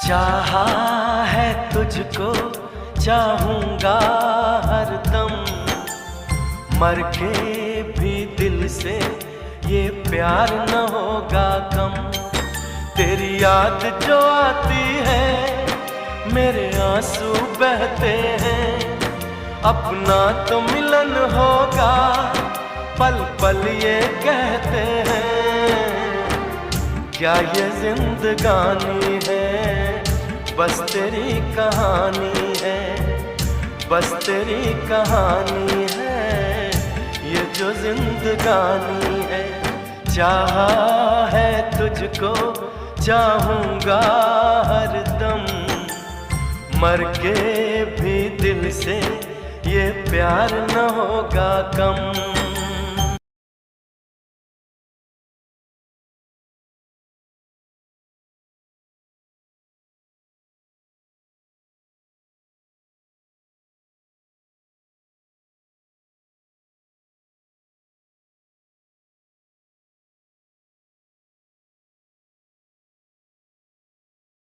चाहा है तुझको चाहूंगा हरदम, मर के भी दिल से ये प्यार न होगा कम। तेरी याद जो आती है मेरे आंसू बहते हैं, अपना तो मिलन होगा पल पल ये कहते हैं। क्या ये जिंदगानी है, बस तेरी कहानी है, बस तेरी कहानी है, ये जो जिंदगानी है। चाहा है तुझको चाहूंगा हरदम, मर के भी दिल से ये प्यार न होगा कम।